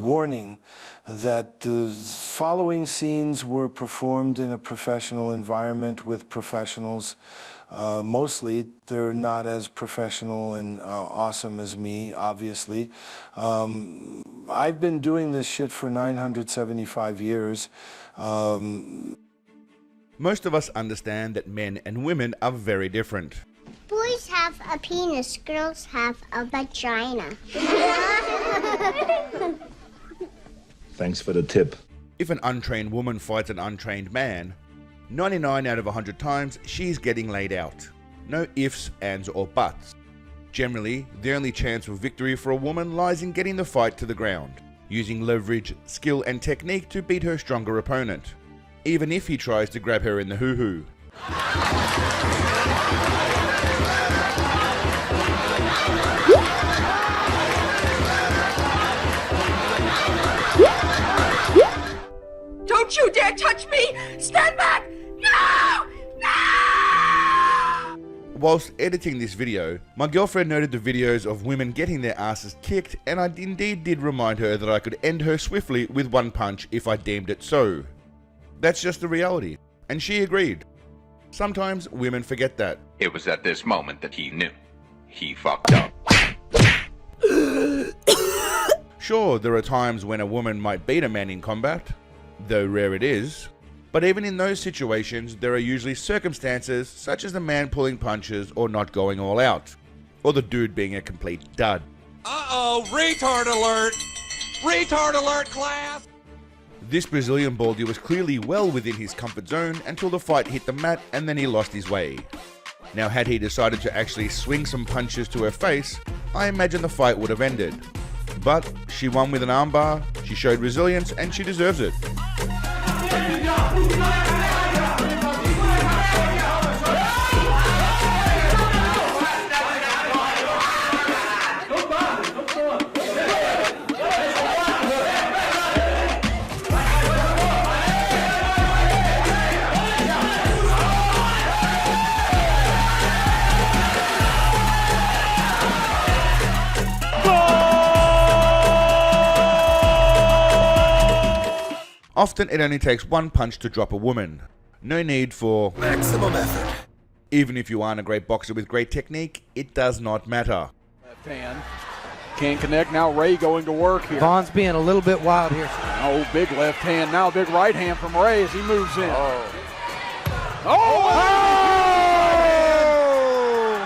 Warning that the following scenes were performed in a professional environment with professionals. Mostly, they're not as professional and awesome as me, obviously. I've been doing this shit for 975 years. Most of us understand that men and women are very different. Boys have a penis, girls have a vagina. Thanks for the tip. If an untrained woman fights an untrained man, 99 out of 100 times she's getting laid out. No ifs, ands or buts. Generally, the only chance of victory for a woman lies in getting the fight to the ground, using leverage, skill and technique to beat her stronger opponent, even if he tries to grab her in the hoo-hoo. Don't you dare touch me! Stand back! No! No! Whilst editing this video, my girlfriend noted the videos of women getting their asses kicked, and I indeed did remind her that I could end her swiftly with one punch if I deemed it so. That's just the reality, and she agreed. Sometimes women forget that. It was at this moment that he knew. He fucked up. Sure, there are times when a woman might beat a man in combat, though rare it is. But even in those situations, there are usually circumstances such as the man pulling punches or not going all out, or the dude being a complete dud. Uh-oh, retard alert! Retard alert, class! This Brazilian baldy was clearly well within his comfort zone until the fight hit the mat and then he lost his way. Now, had he decided to actually swing some punches to her face, I imagine the fight would have ended. But she won with an armbar, she showed resilience, and she deserves it. Often it only takes one punch to drop a woman. No need for Maximum effort. Even if you aren't a great boxer with great technique, it does not matter. Left hand. Can't connect. Now Ray going to work here. Vaughn's being a little bit wild here. Oh, big left hand. Now big right hand from Ray as he moves in.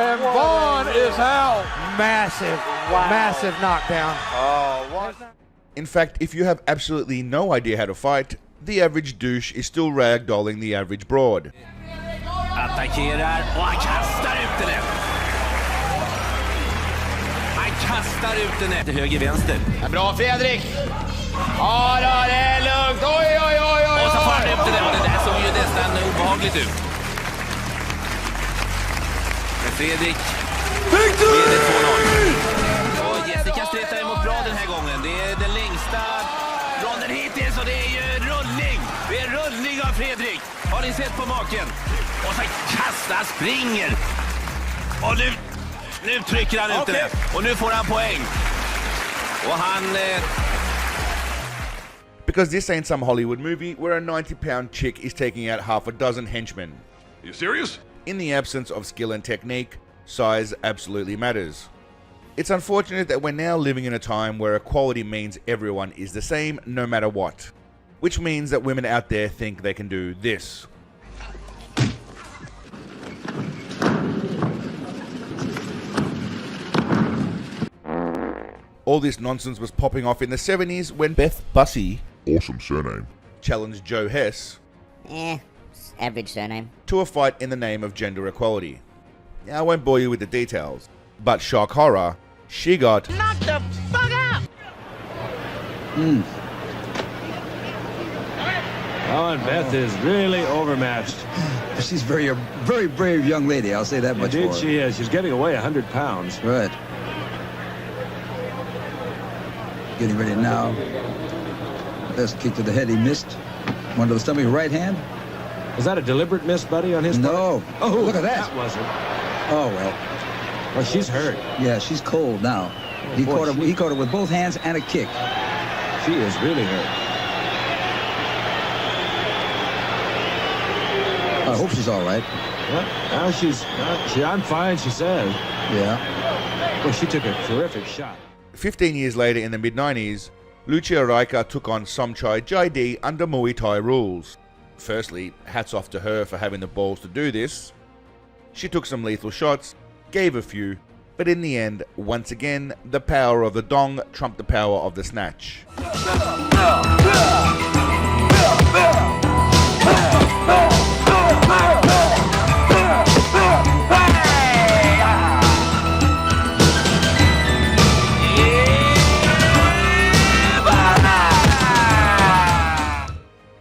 And Vaughn is out. Massive knockdown. In fact, if you have absolutely no idea how to fight, the average douche is still ragdolling the average broad. Attackerar och han kastar ut den. Han kastar ut den till höger vänster. Bra Fredrik! Ja då, det är lugnt. Oj, oj, oj, oj! Och så får han ut den och det där såg ju nästan obehagligt ut. Men Fredrik leder 2-0. Och Jessica stretar emot bra den här gången. Det är den längsta ronden hittills och det är ju rullning. Det är rullning av Fredrik. Har ni sett på maken? Och så kastar, springer. Och nu trycker han ut det. Och nu får han poäng. Och han... Because this ain't some Hollywood movie where a 90-pound chick is taking out half a dozen henchmen. Are you serious? In the absence of skill and technique, size absolutely matters. It's unfortunate that we're now living in a time where equality means everyone is the same no matter what. Which means that women out there think they can do this. All this nonsense was popping off in the 70s when Beth Bussey, Awesome surname. challenged Joe Hess Average surname. to a fight in the name of gender equality. Now, I won't bore you with the details, but shock horror, she got Knock the fuck out! Oh, and Beth is really overmatched. She's a very brave young lady, I'll say that much for her. Indeed she is. She's giving away 100 pounds. Right. Getting ready now. Best kick to the head, he missed. One to the stomach, right hand. Was that a deliberate miss, buddy, on his part? No. Oh, look at that. That wasn't. Oh, well. Well, she's hurt. Yeah, she's cold now. He caught her with both hands and a kick. She is really hurt. I hope she's all right. Well, I'm fine, she says. Yeah. Well, she took a terrific shot. 15 years later in the mid-90s, Lucia Raika took on Somchai Jaidi under Muay Thai rules. Firstly, hats off to her for having the balls to do this. She took some lethal shots, gave a few, but in the end, once again, the power of the dong trumped the power of the snatch.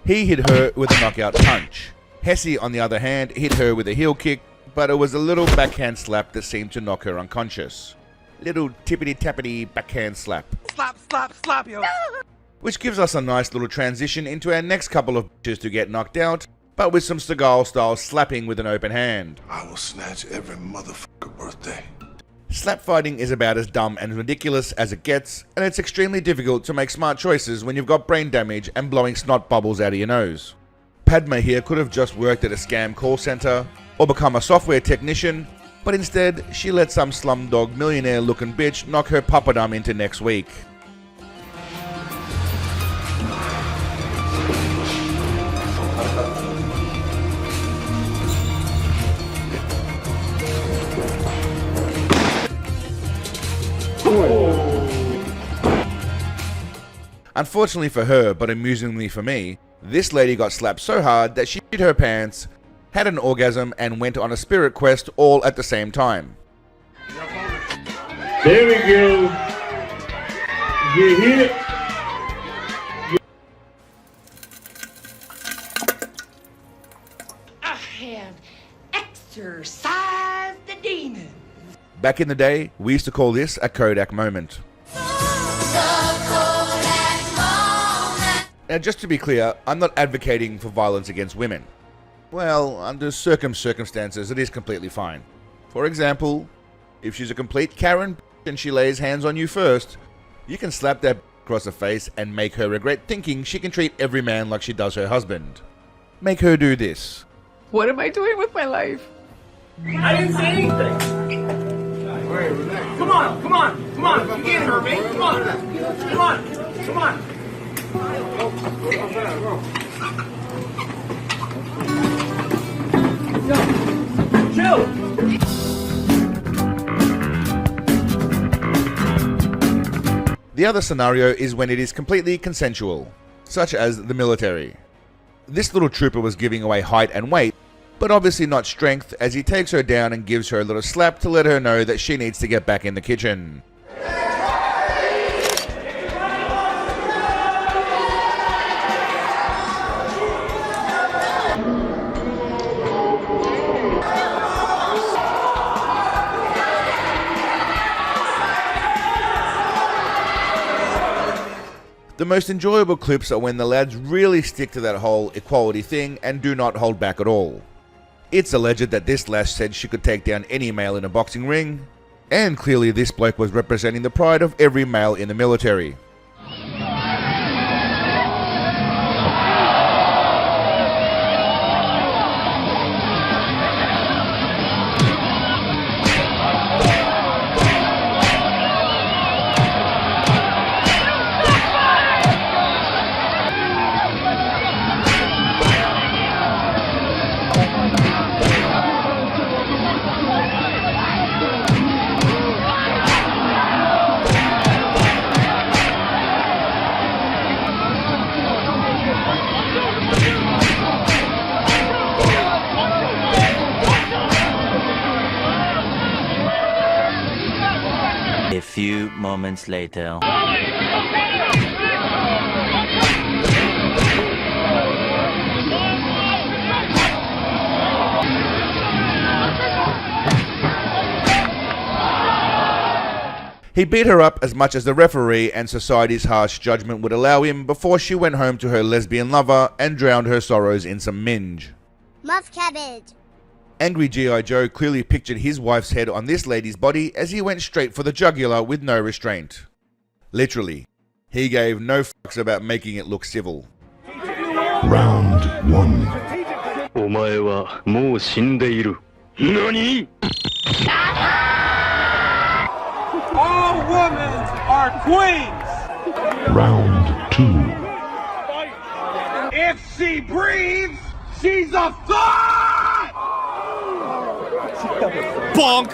He hit her with a knockout punch. Hesse, on the other hand, hit her with a heel kick, but it was a little backhand slap that seemed to knock her unconscious. Little tippity-tappity backhand slap. Slap, yo. Which gives us a nice little transition into our next couple of bitches to get knocked out, but with some Seagal-style slapping with an open hand. I will snatch every motherfucker birthday. Slap fighting is about as dumb and ridiculous as it gets, and it's extremely difficult to make smart choices when you've got brain damage and blowing snot bubbles out of your nose. Padma here could have just worked at a scam call center, or become a software technician, but instead she let some slumdog millionaire looking bitch knock her papadum into next week. Unfortunately for her, but amusingly for me, this lady got slapped so hard that she shit her pants, had an orgasm, and went on a spirit quest all at the same time. There we go. You hit. I have exorcised the demon. Back in the day, we used to call this a Kodak moment. Now, just to be clear, I'm not advocating for violence against women. Well, under circumstances, it is completely fine. For example, if she's a complete Karen and she lays hands on you first, you can slap that across the face and make her regret thinking she can treat every man like she does her husband. Make her do this. What am I doing with my life? I didn't say anything. Come on. You can't hurt me. Come on. Chill. The other scenario is when it is completely consensual, such as the military. This little trooper was giving away height and weight, but obviously not strength, as he takes her down and gives her a little slap to let her know that she needs to get back in the kitchen. The most enjoyable clips are when the lads really stick to that whole equality thing and do not hold back at all. It's alleged that this lass said she could take down any male in a boxing ring, and clearly this bloke was representing the pride of every male in the military. A few moments later. He beat her up as much as the referee and society's harsh judgment would allow him before she went home to her lesbian lover and drowned her sorrows in some minge. Muff cabbage. Angry G.I. Joe clearly pictured his wife's head on this lady's body as he went straight for the jugular with no restraint. Literally. He gave no fucks about making it look civil. Round 1. お前はもう死んでいる。何? All women are queens. Round 2. If she breathes, she's a thought. Bonk!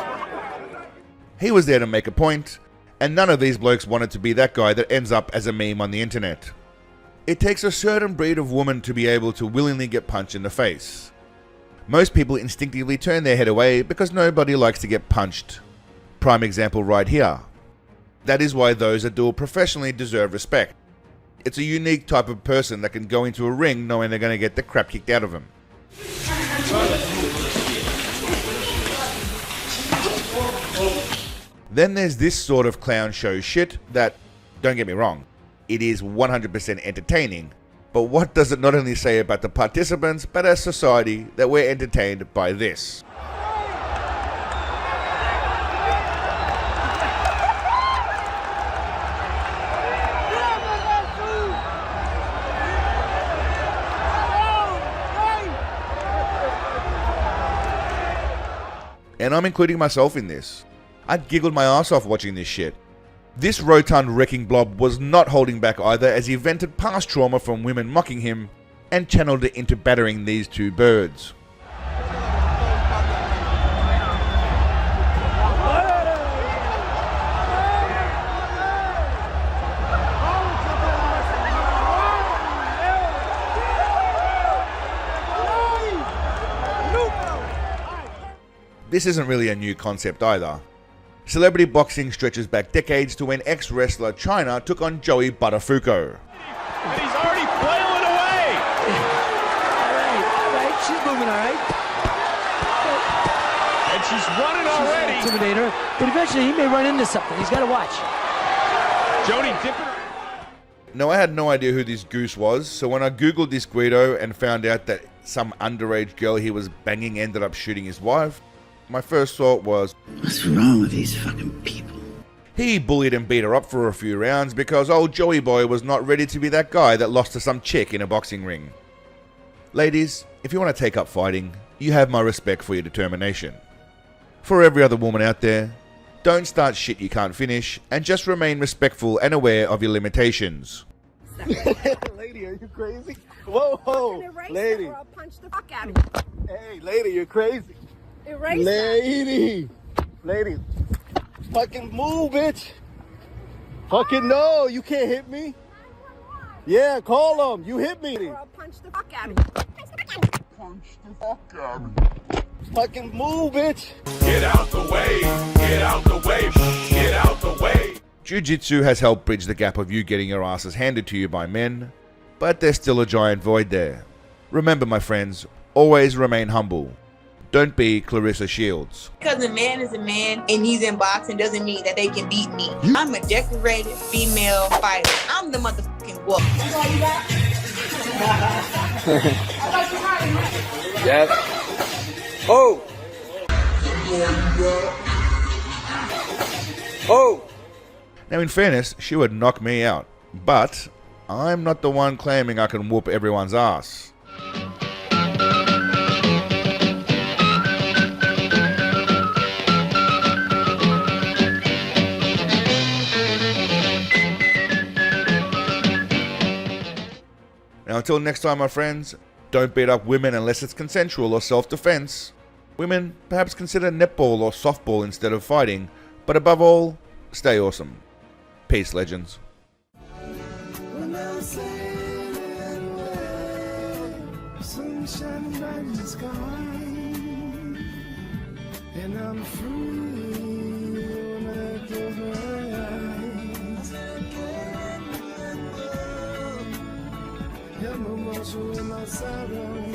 He was there to make a point, and none of these blokes wanted to be that guy that ends up as a meme on the internet. It takes a certain breed of woman to be able to willingly get punched in the face. Most people instinctively turn their head away because nobody likes to get punched. Prime example right here. That is why those that do it professionally deserve respect. It's a unique type of person that can go into a ring knowing they're going to get the crap kicked out of them. Then there's this sort of clown show shit that, don't get me wrong, it is 100% entertaining, but what does it not only say about the participants, but as society, that we're entertained by this? And I'm including myself in this. I giggled my ass off watching this shit. This rotund wrecking blob was not holding back either, as he vented past trauma from women mocking him and channeled it into battering these two birds. This isn't really a new concept either. Celebrity boxing stretches back decades to when ex-wrestler China took on Joey Buttafuoco. And he's already flailing away. All right, she's moving all right. And she's running already. Intimidate her, but eventually he may run into something. He's got to watch. Jody dipping. Now, I had no idea who this goose was, so when I googled this Guido and found out that some underage girl he was banging ended up shooting his wife, my first thought was, what's wrong with these fucking people? He bullied and beat her up for a few rounds because old Joey boy was not ready to be that guy that lost to some chick in a boxing ring. Ladies, if you want to take up fighting, you have my respect for your determination. For every other woman out there, don't start shit you can't finish, and just remain respectful and aware of your limitations. Lady, are you crazy? Whoa, whoa, lady. I'll punch the fuck out of you. Hey, lady, you're crazy. Erase lady, lady, fucking move, bitch. Fucking no, you can't hit me. Yeah, call him. You hit me. I'll punch the fuck out of you. Punch the fuck out of me. Fucking move, bitch. Get out the way. Get out the way. Get out the way. Jiu-Jitsu has helped bridge the gap of you getting your asses handed to you by men, but there's still a giant void there. Remember, my friends, always remain humble. Don't be Clarissa Shields. Because a man is a man and he's in boxing doesn't mean that they can beat me. I'm a decorated female fighter. I'm the motherfucking wolf. Yes. Oh. Oh. Now, in fairness, she would knock me out, but I'm not the one claiming I can whoop everyone's ass. Now, until next time, my friends, don't beat up women unless it's consensual or self-defense. Women, perhaps consider netball or softball instead of fighting, but above all, stay awesome. Peace, legends. Sunshine bright in the sky, and I'm free when I close my eyes. Have no muscle in my sorrow.